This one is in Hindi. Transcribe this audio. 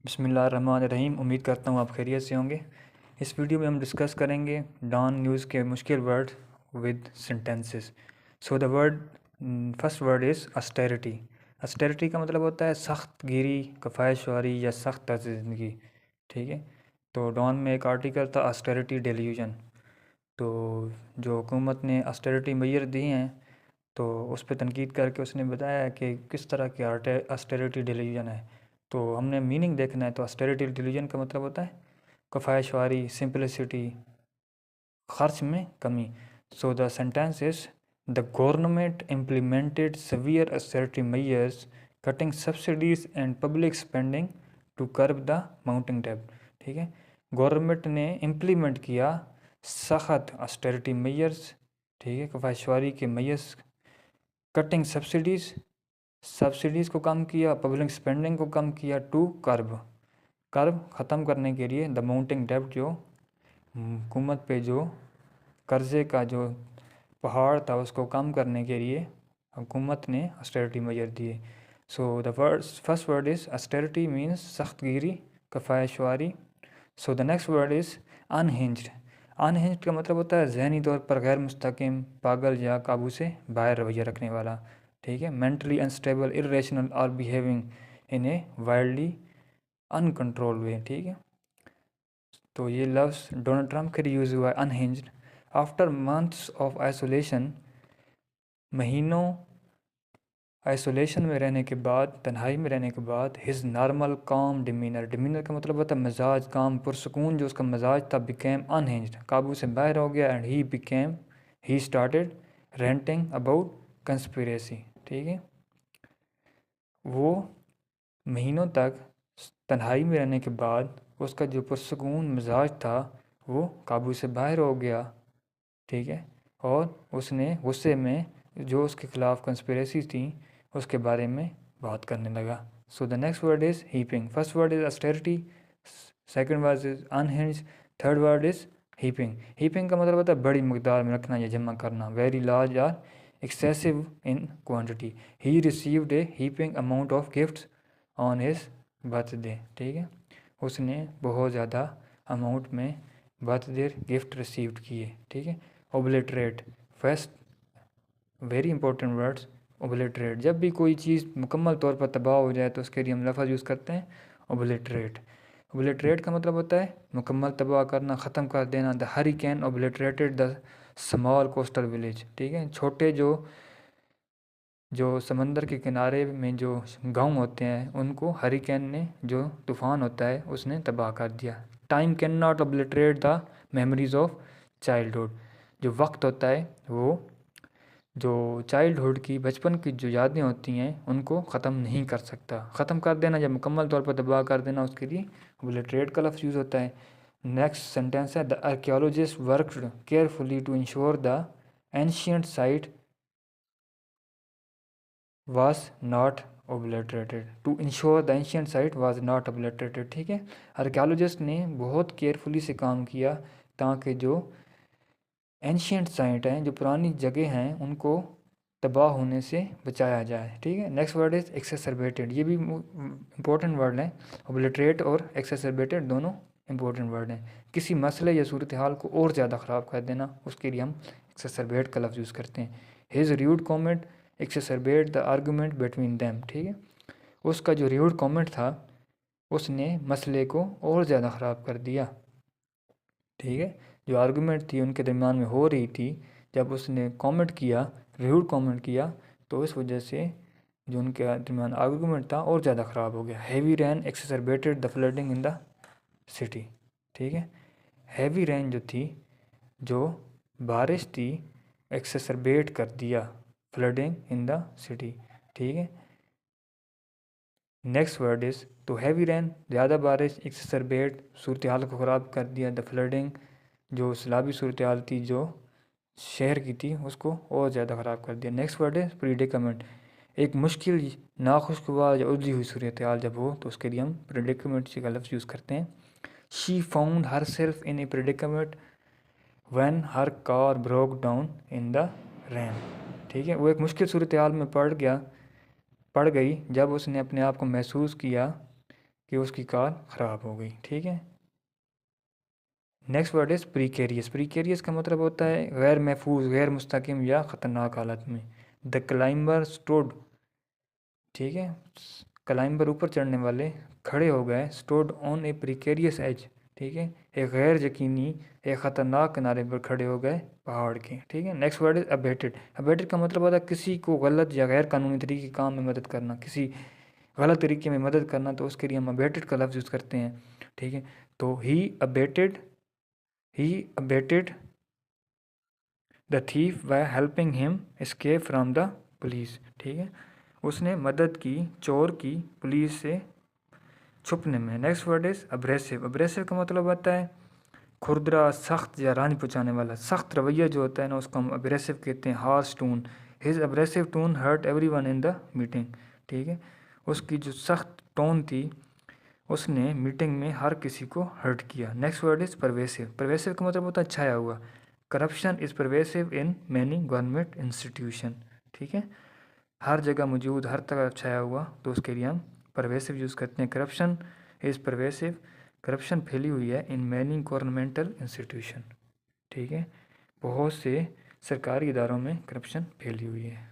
बिस्मिल्लाहिर्रहमानिर्रहीम। उम्मीद करता हूँ आप खैरियत से होंगे। इस वीडियो में हम डिस्कस करेंगे डॉन न्यूज़ के मुश्किल word with sentences. So the word first word is austerity. Austerity का मतलब होता है सख्त गिरी, कफ़ायशवारी या सख्त तर्ज ज़िंदगी। ठीक है, तो डॉन में एक आर्टिकल था अस्टेरिटी डेल्यूजन। तो जो हुकूमत ने अस्टेरिटी मैयर दी हैं तो उस पर तनकीद करके उसने बताया कि किस तरह के अस्टेरिटी डेल्यूजन है। तो हमने मीनिंग देखना है। तो अस्टेरिटी डेल्यूजन का मतलब होता है कफ़ायशवारी, सिंपलिसिटी, खर्च में कमी। So the sentence is the government implemented severe austerity measures cutting subsidies and public spending to curb the mounting debt। ठीक है, गवर्नमेंट ने इम्प्लीमेंट किया सख्त ऑस्टेरिटी मेयर्स, ठीक है, कफ़ायशवारी के मेयर्स, कटिंग सब्सिडीज़ को कम किया, पब्लिक स्पेंडिंग को कम किया, टू कर्ब ख़त्म करने के लिए द माउंटिंग डेब्ट, जो हुकूमत पे जो कर्ज़े का जो पहाड़ था उसको कम करने के लिए हुकूमत ने ऑस्टेरिटी मेजर दिए। So the first word is austerity means सख्तगिरी, कफ़ायशवारी। So the next word is unhinged. Unhinged का मतलब होता है ज़हनी तौर पर गैर मुस्तकिम, पागल या काबू से बाहर रवैया रखने वाला। ठीक है, मेंटली अनस्टेबल, इरेशनल और behaving in a wildly uncontrol way. ठीक है, तो ये लफ्ज़ डोनाल्ड ट्रंप के लिए यूज़ हुआ है, unhinged. After months of isolation, महीनों आइसोलेशन में रहने के बाद, तन्हाई में रहने के बाद, हिज नॉर्मल काम डिमीनर। डिमीनर का मतलब होता है मिजाज, काम, पुरसकून जो उसका मिजाज था, बिकेम अनहिंज्ड, काबू से बाहर हो गया। And he started renting about conspiracy. ठीक है, वो महीनों तक तन्हाई में रहने के बाद उसका जो पुरसकून मिजाज था वो काबू से बाहर हो गया। ठीक है, और उसने गुस्से में जो उसके ख़िलाफ़ कंस्पिरेसी थी उसके बारे में बात करने लगा। So the next word is heaping. First word is austerity, second word is unhinged, third word is heaping. Heaping का मतलब होता है बड़ी मकदार में रखना या जमा करना, very large or excessive in quantity. He received a heaping amount of gifts on his birthday. ठीक है, उसने बहुत ज़्यादा अमाउंट में बर्थडे गिफ्ट रिसीव्ड किए। ठीक है, ओबलिटरेट, फर्स्ट वेरी इंपॉर्टेंट वर्ड्स, ओबलिटरेट। जब भी कोई चीज़ मुकम्मल तौर पर तबाह हो जाए तो उसके लिए हम लफ्ज़ यूज़ करते हैं ओबलिटरेट। ओबलिटरेट का मतलब होता है मुकम्मल तबाह करना, ख़त्म कर देना। The hurricane obliterated the small coastal village. ठीक है, छोटे जो समंदर के किनारे में जो गांव होते हैं उनको हरिकेन ने, जो तूफ़ान होता है, उसने तबाह कर दिया। Time can not obliterate the memories of childhood. जो वक्त होता है वो जो चाइल्डहुड की, बचपन की जो यादें होती हैं उनको ख़त्म नहीं कर सकता। ख़त्म कर देना या मुकम्मल तौर पर तबाह कर देना, उसके लिए ओबलिटरेट का लफ्ज़ यूज़ होता है। नेक्स्ट सेंटेंस है the archaeologist worked carefully to ensure the ancient site was not obliterated। to ensure the ancient site was not obliterated। ठीक है, आर्कियोलॉजिस्ट ने बहुत केयरफुली से काम किया ताकि जो एंशियंट साइट हैं, जो पुरानी जगह हैं, उनको तबाह होने से बचाया जाए। ठीक है, नेक्स्ट वर्ड इज़ एक्सेसरबेटेड। ये भी इंपॉर्टेंट वर्ड है। ओबलिटरेट और एक्सेसरबेटेड दोनों इंपॉर्टेंट वर्ड हैं। किसी मसले या सूरत हाल को और ज़्यादा ख़राब कर देना, उसके लिए हम एक्सेसरबेट का लफ्ज़ यूज़ करते हैं। His rude comment exacerbate the argument between them. ठीक है, उसका जो र्यूड कॉमेंट था उसने मसले को और ज़्यादा ख़राब कर दिया। ठीक है, जो आर्गूमेंट थी उनके दरमियान में हो रही थी, जब उसने कमेंट किया, र्यूड कमेंट किया, तो इस वजह से जो उनके दरमियान आर्गूमेंट था और ज़्यादा ख़राब हो गया। Heavy rain exacerbated the flooding in the city. ठीक है, हैवी रेन जो थी, जो बारिश थी, एक्सेसरबेट कर दिया फ्लडिंग इन द सिटी। ठीक है, नेक्स्ट वर्ड इज़, तो हैवी रेन ज़्यादा बारिश, एक्सेसरबेट सूरत हाल को ख़राब कर दिया, द फ्लडिंग जो सैलाबी सूरत हाल थी जो शहर की थी उसको और ज़्यादा ख़राब कर दिया। नेक्स्ट वर्ड है प्रीडिकमेंट। एक मुश्किल, नाखुशगवार या उलझी हुई सूरत हाल जब हो तो उसके लिए हम प्रीडिकमेंट का लफ्ज़ यूज़ करते हैं। She found herself in a predicament when her car broke down in the rain. ठीक है, वो एक मुश्किल सूरत हाल में पड़ गई जब उसने अपने आप को महसूस किया कि उसकी कार ख़राब हो गई। ठीक है। Next word is precarious. Precarious का मतलब होता है गैर महफूज, गैर मुस्तकिम या ख़तरनाक हालत में। द क्लाइंबर स्टूड, ठीक है, क्लाइंबर ऊपर चढ़ने वाले खड़े हो गए, stood on a precarious edge, ठीक है, एक गैर यकीनी, एक ख़तरनाक किनारे पर खड़े हो गए पहाड़ के। ठीक है। Next word is abetted. Abetted का मतलब होता है किसी को गलत या गैर कानूनी तरीके के काम में मदद करना, किसी गलत तरीके में मदद करना, तो उसके लिए हम अबेटेड का लफ्ज़ यूज़ करते हैं। ठीक है। तो he abetted the thief by helping him escape from the police. ठीक है। उसने मदद की चोर की पुलिस से छुपने में। Next word is abrasive. Abrasive का मतलब होता है खुरदरा, सख्त या रानी पहुँचाने वाला। सख्त रवैया जो होता है ना, उसको हम अब्रेसिव कहते हैं। Harsh tone, his abrasive tone hurt everyone in the meeting. ठीक है। उसकी जो सख्त टोन थी, उसने मीटिंग में हर किसी को हर्ट किया। Next word is pervasive. Pervasive का मतलब होता है छाया हुआ। Corruption is pervasive in many government institution. ठीक है। हर जगह मौजूद, हर तरफ छाया हुआ, तो उसके लिए हम परवेसिव यूज़ करते हैं। करप्शन इज़ परवेसिव, करप्शन फैली हुई है इन मैनी गवर्नमेंटल इंस्टीट्यूशन। ठीक है। बहुत से सरकारी इदारों में करप्शन फैली हुई है।